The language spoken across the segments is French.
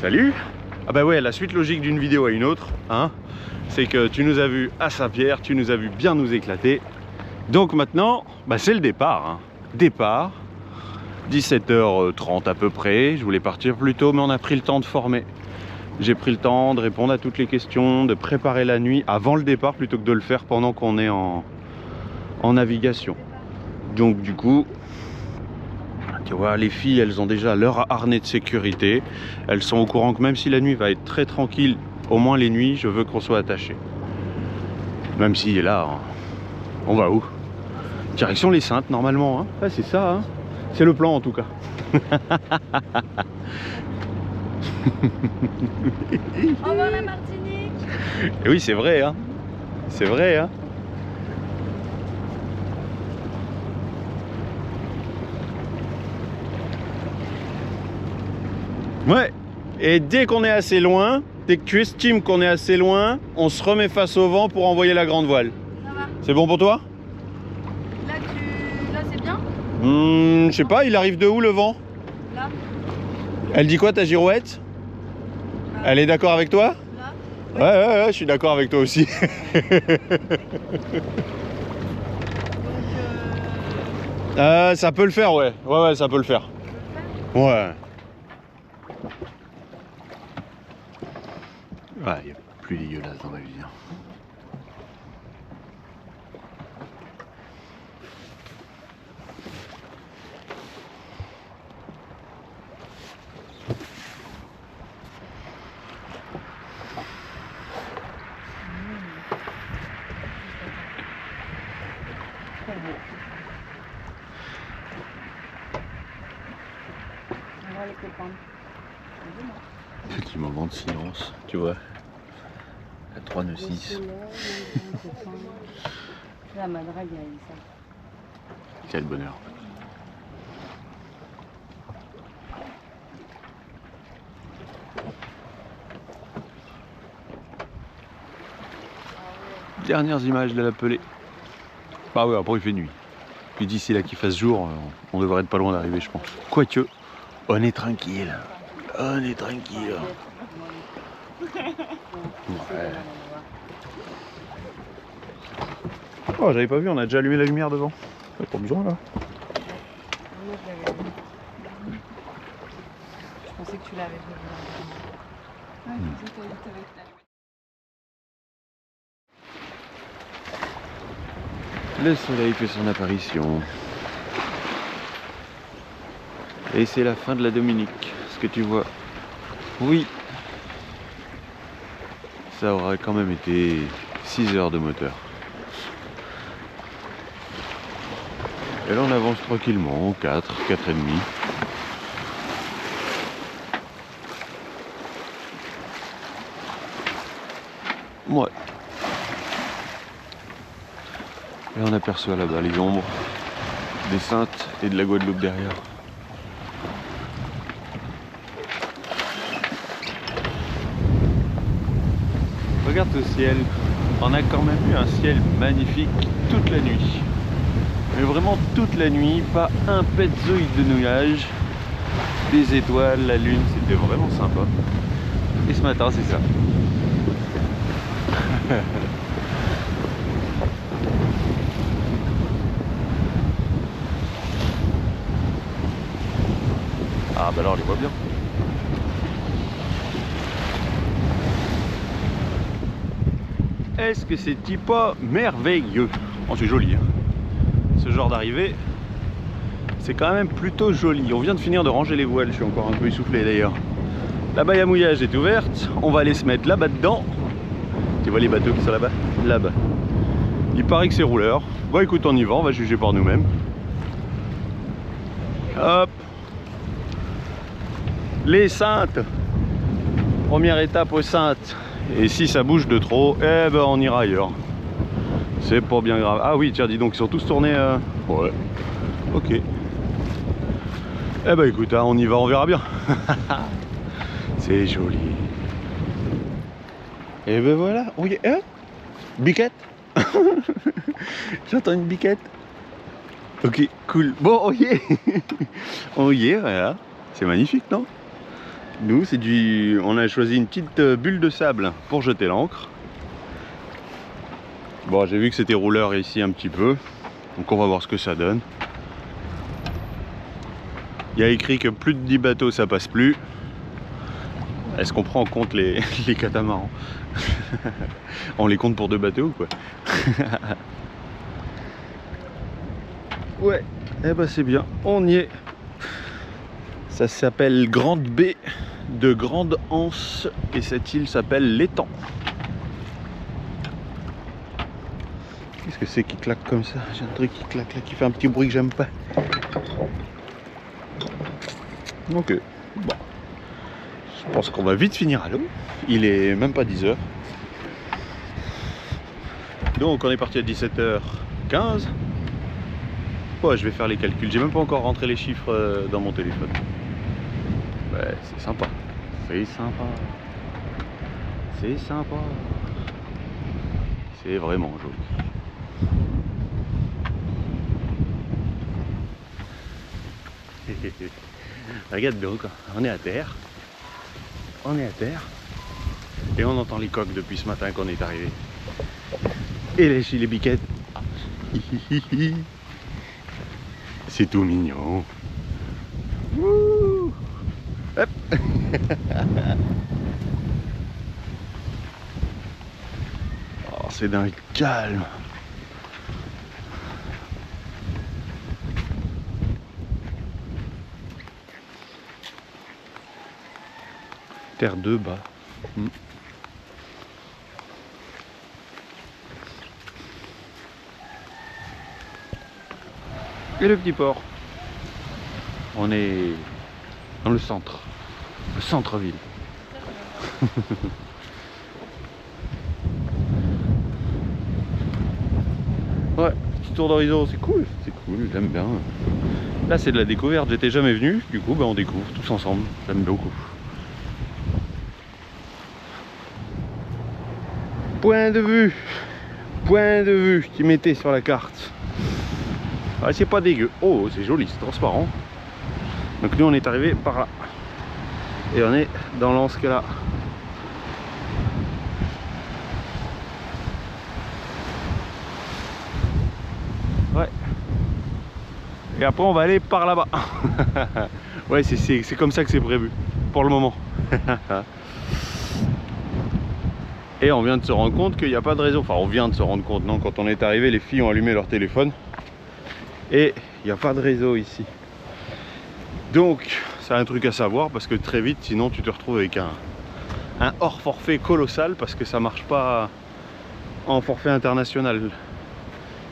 Salut. Ah bah ouais, la suite logique d'une vidéo à une autre, hein, c'est que tu nous as vu à Saint-Pierre, tu nous as vu bien nous éclater. Donc maintenant, bah c'est le départ. Hein. Départ, 17h30 à peu près. Je voulais partir plus tôt, mais on a pris le temps de former. J'ai pris le temps de répondre à toutes les questions, de préparer la nuit avant le départ plutôt que de le faire pendant qu'on est en navigation. Donc du coup, tu vois, les filles, elles ont déjà leur harnais de sécurité. Elles sont au courant que même si la nuit va être très tranquille, au moins les nuits, je veux qu'on soit attachés. Même si là, on va où? Direction les Saintes, normalement. Hein. Ouais, c'est ça. Hein. C'est le plan, en tout cas. Au revoir la Martinique. Et oui, c'est vrai. Hein. C'est vrai. Hein. Ouais, et dès qu'on est assez loin, dès que tu estimes qu'on est assez loin, on se remet face au vent pour envoyer la grande voile. Ça va. C'est bon pour toi? Là c'est bien. Je sais pas, il arrive de où le vent? Là. Elle dit quoi ta girouette? Elle est d'accord avec toi? Là. Ouais, je suis d'accord avec toi aussi. Donc Ça peut le faire, ouais. Ouais, ça peut le faire. Ouais. Ouais, il y a plus dégueulasse dans ma vie. Hein. on va les copains. Petit moment de silence, tu vois. À 3 nœuds 6. La madrague, elle a dit ça. Quel bonheur. Dernières images de la Pelée. Bah ouais, après il fait nuit. Puis d'ici là qu'il fasse jour, on devrait être pas loin d'arriver, je pense. Quoique, on est tranquille. On est tranquille. Ouais. Oh, j'avais pas vu, on a déjà allumé la lumière devant. Pas besoin là. Je pensais que tu l'avais fait. Ouais, Le soleil fait son apparition. Et c'est la fin de la Dominique, ce que tu vois. Oui. Ça aura quand même été 6 heures de moteur. Et là on avance tranquillement, 4 et demi. Ouais. Et on aperçoit là-bas les ombres des Saintes et de la Guadeloupe derrière. Regarde ce ciel, on a quand même eu un ciel magnifique toute la nuit. Mais vraiment toute la nuit, pas un petzoïde de nuages, des étoiles, la lune, c'était vraiment sympa. Et ce matin c'est ça. Ah bah alors on les voit bien. Est-ce que c'est pas merveilleux? Oh c'est joli hein. Ce genre d'arrivée, c'est quand même plutôt joli. On vient de finir de ranger les voiles, je suis encore un peu essoufflé d'ailleurs. La baille à mouillage est ouverte, on va aller se mettre là-bas dedans. Tu vois les bateaux qui sont là-bas? Là-bas. Il paraît que c'est rouleur. Bon écoute, on y va, on va juger par nous-mêmes. Hop. Les Saintes. Première étape aux Saintes. Et si ça bouge de trop, eh ben on ira ailleurs. C'est pas bien grave. Ah oui, tiens, dis donc, ils sont tous tournés. Ouais. Ok. Eh ben écoute, hein, on y va, on verra bien. C'est joli. Et ben voilà. Oui, hein? Biquette. J'entends une biquette. Ok, cool. Bon, on y est. On y est, voilà. C'est magnifique, non? Nous, c'est du... On a choisi une petite bulle de sable pour jeter l'ancre. Bon, j'ai vu que c'était rouleur ici un petit peu. Donc on va voir ce que ça donne. Il y a écrit que plus de 10 bateaux, ça passe plus. Est-ce qu'on prend en compte les catamarans? On les compte pour 2 bateaux ou quoi? Ouais, eh ben c'est bien, on y est. Ça s'appelle Grande Baie de Grande Anse et cette île s'appelle l'Étang. Qu'est-ce que c'est qui claque comme ça? J'ai un truc qui claque là, qui fait un petit bruit que j'aime pas. Ok, bon. Je pense qu'on va vite finir à l'eau. Il est même pas 10 h. Donc on est parti à 17h15. Ouais, je vais faire les calculs. J'ai même pas encore rentré les chiffres dans mon téléphone. Ouais, c'est sympa. C'est sympa. C'est sympa. C'est vraiment joli. Regarde donc, on est à terre. On est à terre. Et on entend les coqs depuis ce matin qu'on est arrivé. Et les biquettes. C'est tout mignon. Wouh. Hop. Oh, c'est d'un calme. Terre de bas. Et le petit port. On est dans le centre-ville. Ouais, petit tour d'horizon, c'est cool, j'aime bien. Là c'est de la découverte, j'étais jamais venu, du coup on découvre tous ensemble, j'aime beaucoup. Point de vue qui mettait sur la carte. Ah, c'est pas dégueu. Oh, c'est joli, c'est transparent. Donc nous on est arrivé par là. Et on est dans l'Anse là. Ouais. Et après on va aller par là-bas. Ouais, c'est comme ça que c'est prévu. Pour le moment. Et on vient de se rendre compte qu'il n'y a pas de réseau. Enfin, on vient de se rendre compte, non? Quand on est arrivé, les filles ont allumé leur téléphone. Et il n'y a pas de réseau ici. Donc, c'est un truc à savoir parce que très vite, sinon tu te retrouves avec un hors forfait colossal parce que ça marche pas en forfait international.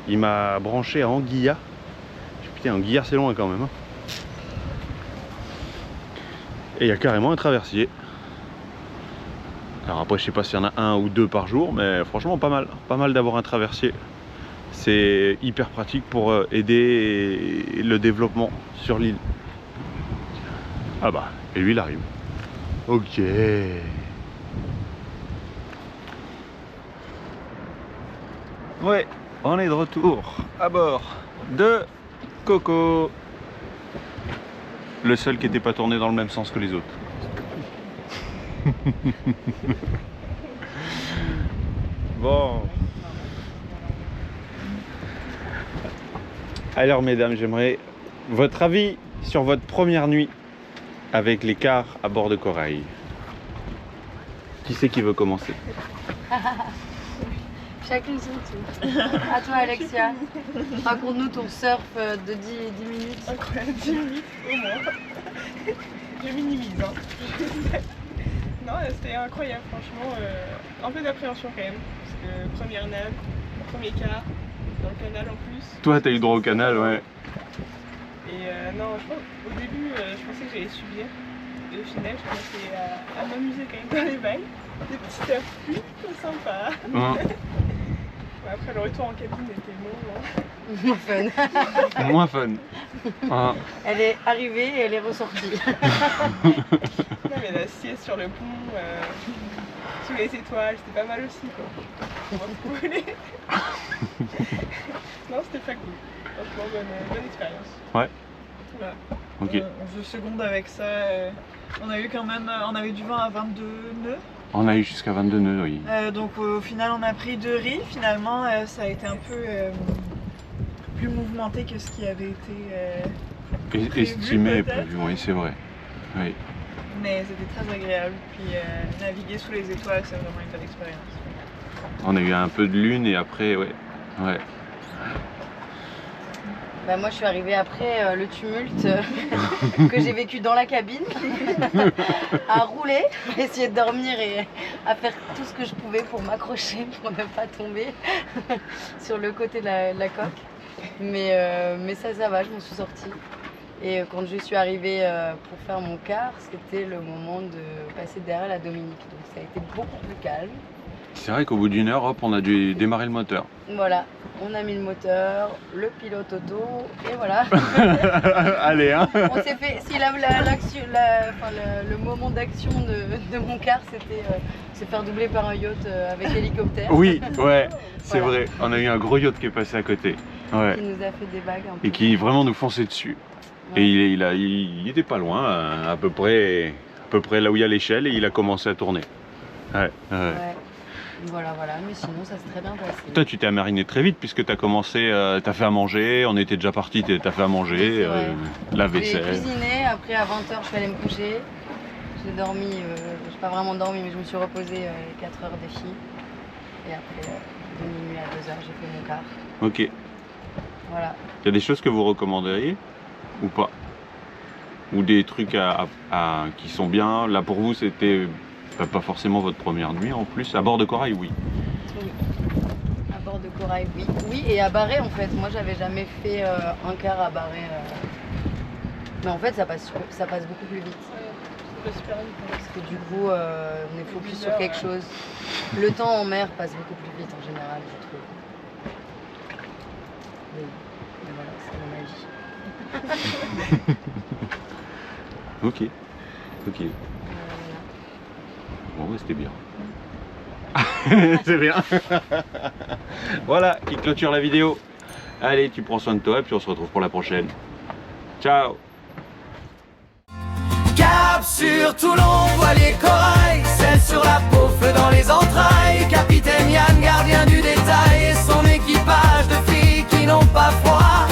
Il m'a branché à Anguilla. Putain, Anguilla c'est loin quand même. Hein. Et il y a carrément un traversier. Alors après je sais pas s'il y en a 1 ou 2 par jour, mais franchement pas mal d'avoir un traversier. C'est hyper pratique pour aider le développement sur l'île. Ah bah, et lui il arrive. Ok. Ouais, on est de retour à bord de Coco. Le seul qui n'était pas tourné dans le même sens que les autres. Bon. Alors mesdames, j'aimerais votre avis sur votre première nuit avec l'écart à bord de Corail. Qui c'est qui veut commencer? Chacune son tour. À toi Alexia. Raconte-nous ton surf de 10 minutes. Incroyable, 10 minutes au moins. Je minimise. Hein. Non, c'était incroyable, franchement. Un peu d'appréhension quand même. Parce que première nave, premier quart, dans le canal en plus. Toi, t'as eu droit au canal, ouais. Et non, je pense, au début, je pensais que j'allais subir. Et au final, je commençais à m'amuser quand même dans les vagues. Des petits surfs plutôt sympas. Après, le retour en cabine était Moins fun. Moins fun. Ah. Elle est arrivée et elle est ressortie. Non, mais la sieste sur le pont, sous les étoiles, c'était pas mal aussi quoi. On va beaucoup voler. Non, c'était pas cool. Franchement, bonne expérience. Ouais. Là. Ok. On se seconde avec ça. On a eu quand même, on avait du vent à 22 nœuds. On a eu jusqu'à 22 nœuds, oui. Donc au final on a pris 2 riz. Finalement ça a été un peu plus mouvementé que ce qui avait été Estimé et peut-être. prévu, oui, c'est vrai. Oui. Mais c'était très agréable. Puis naviguer sous les étoiles, c'est vraiment une belle expérience. On a eu un peu de lune et après, ouais. Bah, moi je suis arrivée après le tumulte que j'ai vécu dans la cabine, à rouler, à essayer de dormir et à faire tout ce que je pouvais pour m'accrocher, pour ne pas tomber sur le côté de la coque. Mais ça va, je m'en suis sortie. Et quand je suis arrivée pour faire mon quart, c'était le moment de passer derrière la Dominique. Donc ça a été beaucoup plus calme. C'est vrai qu'au bout d'une heure, hop, on a dû démarrer le moteur. Voilà, on a mis le moteur, le pilote auto, et voilà. Allez, hein. On s'est fait, si le moment d'action de mon quart, c'était se faire doubler par un yacht avec hélicoptère. Oui, ouais, c'est Voilà. vrai. On a eu un gros yacht qui est passé à côté. Ouais. Qui nous a fait des vagues un peu. Et qui vraiment nous fonçait dessus. Ouais. Et il était pas loin, à peu près là où il y a l'échelle, et il a commencé à tourner. Ouais. Ouais. Voilà, mais sinon ça s'est très bien passé. Toi, tu t'es amariné très vite puisque tu as commencé, t'as fait à manger, on était déjà parti, t'as fait à manger, C'est vrai. la J'ai vaisselle. cuisiné, après à 20h je suis allée me coucher. J'ai dormi, j'ai pas vraiment dormi, mais je me suis reposée 4 heures des filles. Et après, de minuit à 2h, j'ai fait mon quart. Ok. Il Voilà. y a des choses que vous recommanderiez ou pas? Ou des trucs qui sont bien? Là pour vous, c'était pas forcément votre première nuit en plus. À bord de Corail, oui. Oui. À bord de Corail, oui. Oui, et à Barret en fait. Moi, j'avais jamais fait un quart à Barret. Mais en fait, ça passe beaucoup plus vite. C'était super vite. Parce que du coup, on est focus sur quelque chose. Le temps en mer passe beaucoup plus vite en général, je trouve. Mais voilà, c'est mon avis. Ok. Voilà. Bon, ouais, c'était bien. C'est bien. Voilà, qui clôture la vidéo. Allez, tu prends soin de toi et puis on se retrouve pour la prochaine. Ciao. Cap sur Toulon, voilier Corail, celle sur la peau, feu dans les entrailles. Capitaine Yann, gardien du détail, et son équipage de filles qui n'ont pas froid.